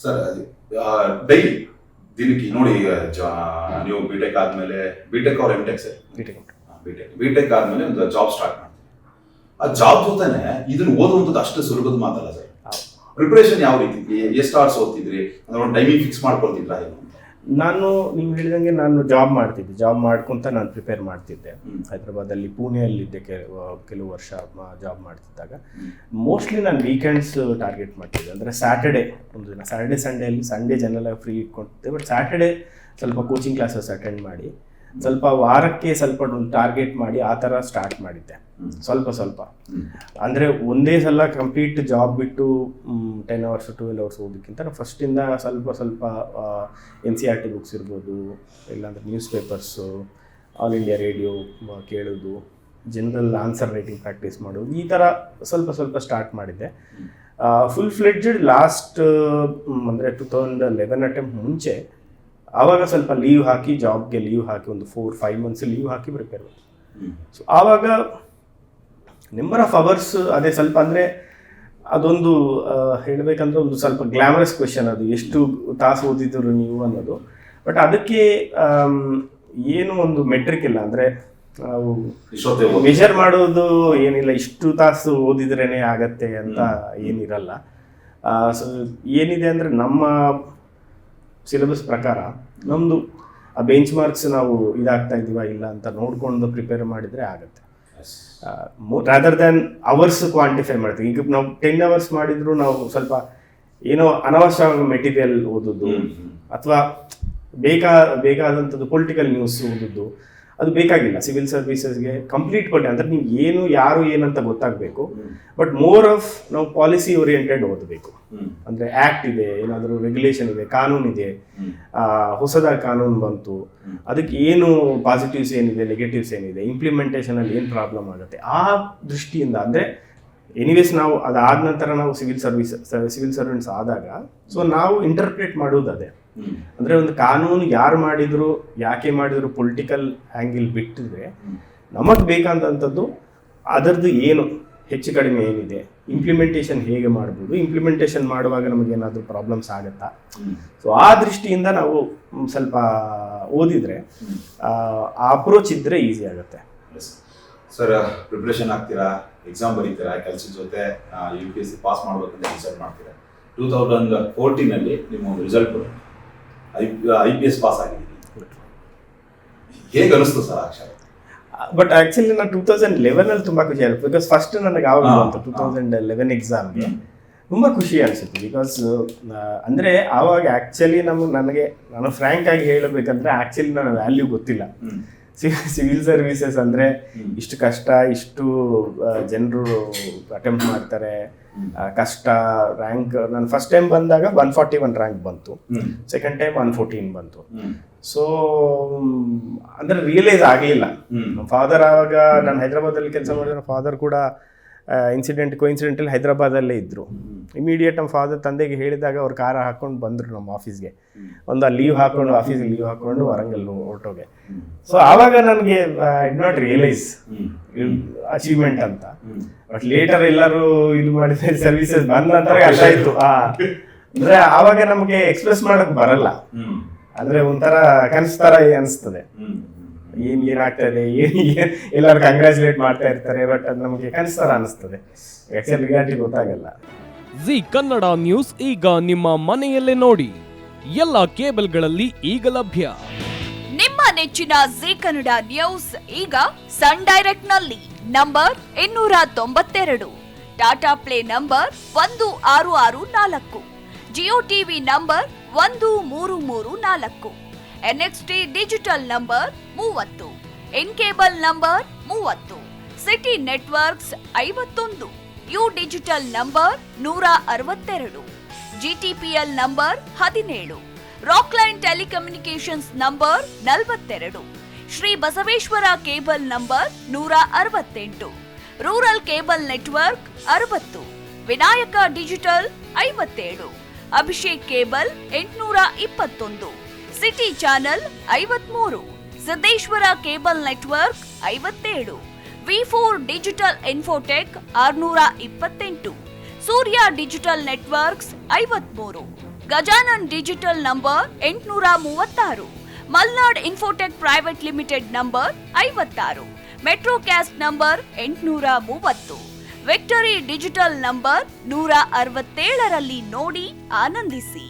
Sir daily ದಿನಕ್ಕೆ ನೋಡಿ, ನೀವು ಬಿಟೆಕ್ ಆದ್ಮೇಲೆ, ಬಿಟೆಕ್ ಅವ್ರ ಎಂಟೆಕ್ ಸರ್, ಬಿಟೆಕ್ ಆದ್ಮೇಲೆ ಒಂದು ಜಾಬ್ ಸ್ಟಾರ್ಟ್ ಮಾಡ್ತೀವಿ. ಆ ಜಾಬ್ ಜೊತೆನೆ ಇದನ್ನ ಓದುವಂಥದ್ದು ಅಷ್ಟು ಸುಲಭದ ಮಾತಲ್ಲ ಸರ್. ಪ್ರಿಪರೇಷನ್ ಯಾವ ರೀತಿ, ಎಷ್ಟು ಅವರ್ಸ್ ಓದ್ತಿದ್ರಿ, ಅಂದ್ರೆ ಒಂದು ಟೈಮಿಂಗ್ ಫಿಕ್ಸ್ ಮಾಡ್ಕೊಳ್ತಿದ್ರಾ? ನಾನು ನೀವು ಹೇಳಿದಂಗೆ ನಾನು ಜಾಬ್ ಮಾಡ್ಕೊಂತ ನಾನು ಪ್ರಿಪೇರ್ ಮಾಡ್ತಿದ್ದೆ. ಹೈದರಾಬಾದಲ್ಲಿ, ಪುಣೆಯಲ್ಲಿದ್ದೆ ಕೆಲವು ವರ್ಷ ಜಾಬ್ ಮಾಡ್ತಿದ್ದಾಗ. ಮೋಸ್ಟ್ಲಿ ನಾನು ವೀಕೆಂಡ್ಸ್ ಟಾರ್ಗೆಟ್ ಮಾಡ್ತಿದ್ದೆ. ಅಂದರೆ ಸ್ಯಾಟರ್ಡೇ ಒಂದು ದಿನ, ಸಂಡೇ ಜನರಲ್ ಫ್ರೀ ಇಟ್ಕೊಳ್ತಿದ್ದೆ. ಬಟ್ ಸ್ಯಾಟರ್ಡೇ ಸ್ವಲ್ಪ ಕೋಚಿಂಗ್ ಕ್ಲಾಸಸ್ ಅಟೆಂಡ್ ಮಾಡಿ, ಸ್ವಲ್ಪ ವಾರಕ್ಕೆ ಸ್ವಲ್ಪ ಒಂದು ಟಾರ್ಗೆಟ್ ಮಾಡಿ ಆ ಥರ ಸ್ಟಾರ್ಟ್ ಮಾಡಿದ್ದೆ. ಸ್ವಲ್ಪ ಅಂದರೆ ಒಂದೇ ಸಲ ಕಂಪ್ಲೀಟ್ ಜಾಬ್ ಬಿಟ್ಟು 10 hours 12 hours ಓದೋಕ್ಕಿಂತ ನಾವು ಫಸ್ಟಿಂದ ಸ್ವಲ್ಪ NCERT ಬುಕ್ಸ್ ಇರ್ಬೋದು, ಇಲ್ಲಾಂದರೆ news papers, all India radio ಕೇಳೋದು, ಜನರಲ್ ಆನ್ಸರ್ ರೈಟಿಂಗ್ ಪ್ರಾಕ್ಟೀಸ್ ಮಾಡೋದು, ಈ ಥರ ಸ್ವಲ್ಪ ಸ್ಟಾರ್ಟ್ ಮಾಡಿದ್ದೆ. ಫುಲ್ ಫ್ಲೆಡ್ಜೆಡ್ ಲಾಸ್ಟ್ ಅಂದರೆ 2011 ಅಟೆಂಪ್ಟ್ ಮುಂಚೆ, ಆವಾಗ ಸ್ವಲ್ಪ ಜಾಬ್ಗೆ ಲೀವ್ ಹಾಕಿ ಒಂದು 4-5 months ಲೀವ್ ಹಾಕಿ ಪ್ರಿಪೇರ್ ಮಾಡಿ. ಸೊ ಆವಾಗ ನಂಬರ್ ಆಫ್ ಅವರ್ಸ್ ಅದೇ ಸ್ವಲ್ಪ, ಅಂದರೆ ಅದೊಂದು ಹೇಳಬೇಕಂದ್ರೆ ಒಂದು ಸ್ವಲ್ಪ ಗ್ಲಾಮರಸ್ ಕ್ವೆಶನ್ ಅದು, ಎಷ್ಟು ತಾಸು ಓದಿದ್ರು ನೀವು ಅನ್ನೋದು. ಬಟ್ ಅದಕ್ಕೆ ಏನು ಒಂದು ಮೆಟ್ರಿಕ್ ಇಲ್ಲ, ಅಂದರೆ ನಾವು ಮೆಷರ್ ಮಾಡೋದು ಏನಿಲ್ಲ, ಇಷ್ಟು ತಾಸು ಓದಿದ್ರೇ ಆಗತ್ತೆ ಅಂತ ಏನಿರಲ್ಲ. ಸೊ ಏನಿದೆ ಅಂದರೆ ನಮ್ಮ ಸಿಲೆಬಸ್ ಪ್ರಕಾರ ನಮ್ಮದು ಆ ಬೆಂಚ್ ಮಾರ್ಕ್ಸ್ ನಾವು ಇದಾಗ್ತಾ ಇದ್ದೀವ ಇಲ್ಲ ಅಂತ ನೋಡ್ಕೊಂಡು ಪ್ರಿಪೇರ್ ಮಾಡಿದರೆ ಆಗುತ್ತೆ. ರಾದರ್ ದ್ಯಾನ್ ಅವರ್ಸ್ ಕ್ವಾಂಟಿಫೈ ಮಾಡ್ತೀವಿ. ಈಗ ನಾವು 10 hours ಮಾಡಿದ್ರು ನಾವು ಸ್ವಲ್ಪ ಏನೋ ಅನವಶ್ಯಕ ಮೆಟೀರಿಯಲ್ ಓದೋದು, ಅಥವಾ ಬೇಕಾದಂಥದ್ದು ಪೊಲಿಟಿಕಲ್ ನ್ಯೂಸ್ ಓದೋದು, ಅದು ಬೇಕಾಗಿಲ್ಲ. ಸಿವಿಲ್ ಸರ್ವಿಸಸ್ಗೆ ಕಂಪ್ಲೀಟ್ ಅಂದರೆ ನೀವು ಯಾರು ಏನಂತ ಗೊತ್ತಾಗಬೇಕು. ಬಟ್ ಮೋರ್ ಆಫ್ ನಾವು ಪಾಲಿಸಿ ಓರಿಯೆಂಟೆಡ್ ಓದಬೇಕು. ಅಂದರೆ ಆ್ಯಕ್ಟ್ ಇದೆ, ಏನಾದರೂ ರೆಗ್ಯುಲೇಷನ್ ಇದೆ, ಕಾನೂನು ಇದೆ, ಹೊಸದಾಗಿ ಕಾನೂನು ಬಂತು, ಅದಕ್ಕೆ ಏನು ಪಾಸಿಟಿವ್ಸ್ ಏನಿದೆ, ನೆಗೆಟಿವ್ಸ್ ಏನಿದೆ, ಇಂಪ್ಲಿಮೆಂಟೇಷನಲ್ಲಿ ಏನು ಪ್ರಾಬ್ಲಮ್ ಆಗುತ್ತೆ, ಆ ದೃಷ್ಟಿಯಿಂದ. ಅಂದರೆ ಎನಿವೇಸ್ ನಾವು ಅದಾದ ನಂತರ ನಾವು ಸಿವಿಲ್ ಸರ್ವೆಂಟ್ಸ್ ಆದಾಗ ಸೊ ನಾವು ಇಂಟರ್ಪ್ರೇಟ್ ಮಾಡೋದು ಅದೇ. ಅಂದರೆ ಒಂದು ಕಾನೂನು ಯಾರು ಮಾಡಿದ್ರು, ಯಾಕೆ ಮಾಡಿದ್ರು, ಪೊಲಿಟಿಕಲ್ ಆ್ಯಂಗಿಲ್ ಬಿಟ್ಟಿದ್ರೆ ನಮಗೆ ಬೇಕಂತಂಥದ್ದು ಅದರದ್ದು ಏನು ಹೆಚ್ಚು ಕಡಿಮೆ ಏನಿದೆ, ಇಂಪ್ಲಿಮೆಂಟೇಷನ್ ಹೇಗೆ ಮಾಡ್ಬೋದು, ಇಂಪ್ಲಿಮೆಂಟೇಷನ್ ಮಾಡುವಾಗ ನಮಗೇನಾದರೂ ಪ್ರಾಬ್ಲಮ್ಸ್ ಆಗುತ್ತಾ. ಸೊ ಆ ದೃಷ್ಟಿಯಿಂದ ನಾವು ಸ್ವಲ್ಪ ಓದಿದರೆ, ಆ ಅಪ್ರೋಚ್ ಇದ್ದರೆ ಈಸಿ ಆಗುತ್ತೆ. ಸರ್, ಪ್ರಿಪ್ರೇಷನ್ ಆಗ್ತೀರಾ, ಎಕ್ಸಾಮ್ ಬರೀತೀರಾ, ಕೆಲಸದ ಜೊತೆ UPSC ಪಾಸ್ ಮಾಡ್ಬೇಕಂತ ಡಿಸೈಡ್ ಮಾಡ್ತೀರಾ. 2014 ನಿಮ್ಮ ಒಂದು ರಿಸಲ್ಟ್ ಬರುತ್ತೆ, IPS ಪಾಸ್ ಆಗಿದ್ದೀವಿ. ಹೇಗೆ ಅನಿಸ್ತು ಸರ್ ಅಕ್ಷರ? ಬಟ್ ಆ್ಯಕ್ಚುಲಿ ನಾನು 2011 ತುಂಬ ಖುಷಿ ಆಗುತ್ತೆ. ಬಿಕಾಸ್ ಫಸ್ಟ್ ನನಗೆ ಆವಾಗ ಬಂತು 2011 ಎಕ್ಸಾಮ್ಗೆ, ತುಂಬ ಖುಷಿ ಅನಿಸುತ್ತೆ. ಬಿಕಾಸ್ ಅಂದರೆ ಆವಾಗ ಆ್ಯಕ್ಚುಲಿ ನಾನು ಫ್ರ್ಯಾಂಕ್ ಆಗಿ ಹೇಳಬೇಕಂದ್ರೆ ಆ್ಯಕ್ಚುಲಿ ನನ್ನ ವ್ಯಾಲ್ಯೂ ಗೊತ್ತಿಲ್ಲ. ಸಿವಿಲ್ ಸರ್ವಿಸಸ್ ಅಂದರೆ ಇಷ್ಟು ಕಷ್ಟ, ಇಷ್ಟು ಜನರು ಅಟೆಂಪ್ಟ್ ಮಾಡ್ತಾರೆ, ಕಷ್ಟ. ರ್ಯಾಂಕ್ ನಾನು ಫಸ್ಟ್ ಟೈಮ್ ಬಂದಾಗ 141 ರ್ಯಾಂಕ್ ಬಂತು, ಸೆಕೆಂಡ್ ಟೈಮ್ 114 ಬಂತು. ಸೊ ಅಂದರೆ ರಿಯಲೈಸ್ ಆಗಲಿಲ್ಲ. ನಮ್ಮ ಫಾದರ್ ಆವಾಗ ನಾನು ಹೈದರಾಬಾದಲ್ಲಿ ಕೆಲಸ ಮಾಡಿದ್ರೆ, ನಮ್ಮ ಫಾದರ್ ಕೂಡ ಕೋಇನ್ಸಿಡೆಂಟಲ್ಲಿ ಹೈದರಾಬಾದಲ್ಲೇ ಇದ್ದರು. ಇಮಿಡಿಯೇಟ್ ನಮ್ಮ ಫಾದರ್ ತಂದೆಗೆ ಹೇಳಿದಾಗ ಅವ್ರು ಕಾರ ಹಾಕ್ಕೊಂಡು ಬಂದರು ನಮ್ಮ ಆಫೀಸ್ಗೆ. ಒಂದು ಲೀವ್ ಹಾಕ್ಕೊಂಡು ಆಫೀಸಿಗೆ ಲೀವ್ ಹಾಕ್ಕೊಂಡು ಹೊರಂಗಲ್ ಹೊರಟೋಗೆ. ಸೊ ಆವಾಗ ನನಗೆ ಇಡ್ ನಾಟ್ ರಿಯಲೈಸ್ ಅಚೀವ್ಮೆಂಟ್ ಅಂತ. ಬಟ್ ಲೇಟರ್ ಎಲ್ಲರೂ ಇದು ಮಾಡಿದ್ರೆ ಸರ್ವಿಸಸ್ ಬಂದ ನಂತರ ಅರ್ಥ ಆಯಿತು. ಅಂದರೆ ಆವಾಗ ನಮಗೆ ಎಕ್ಸ್ಪ್ರೆಸ್ ಮಾಡೋಕ್ಕೆ ಬರಲ್ಲ. ಅಂದರೆ ಒಂಥರ ಕನಸು ಥರ ಅನಿಸ್ತದೆ, ಏನಾಗ್ತಾ ಇದೆ, ಎಲ್ಲರೂ ಕಂಗ್ರ್ಯಾಚುಲೇಟ್ ಮಾಡ್ತಾ ಇರ್ತಾರೆ, ಬಟ್ ಅದು ನಮಗೆ ಕನಸು ಥರ ಅನಿಸ್ತದೆ. ಆ್ಯಕ್ಚುಲಿ ರಿಯಾಲಿಟಿ ಗೊತ್ತಾಗಲ್ಲ. ಜಿ ಕನ್ನಡ ನ್ಯೂಸ್ ಈಗ ನಿಮ್ಮ ಮನೆಯಲ್ಲೇ ನೋಡಿ, ಎಲ್ಲ ಕೇಬಲ್ಗಳಲ್ಲಿ ಈಗ ಲಭ್ಯ. ನಿಮ್ಮ ನೆಚ್ಚಿನ ಜಿ ಕನ್ನಡ ನ್ಯೂಸ್ ಈಗ ಸನ್ ಡೈರೆಕ್ಟ್ ನಲ್ಲಿ number 292, Tata play number 1664, Jio TV number 1334, NXT digital number 30, in cable number 30, city networks 51, U digital number 162, GTPL number 17, Rockline telecommunications number 42, Shri Basaveshwara cable number 168, rural cable network 60, Vinayaka digital 57, Abhishek cable 821, city channel 53, Siddeshwara cable network 57, V4 digital Infotech 628, Surya digital networks 53, Gajanan digital number 836, Malnad Infotech private limited number 56, metro cast number 830, victory digital number 167ರಲ್ಲಿ ನೋಡಿ ಆನಂದಿಸಿ.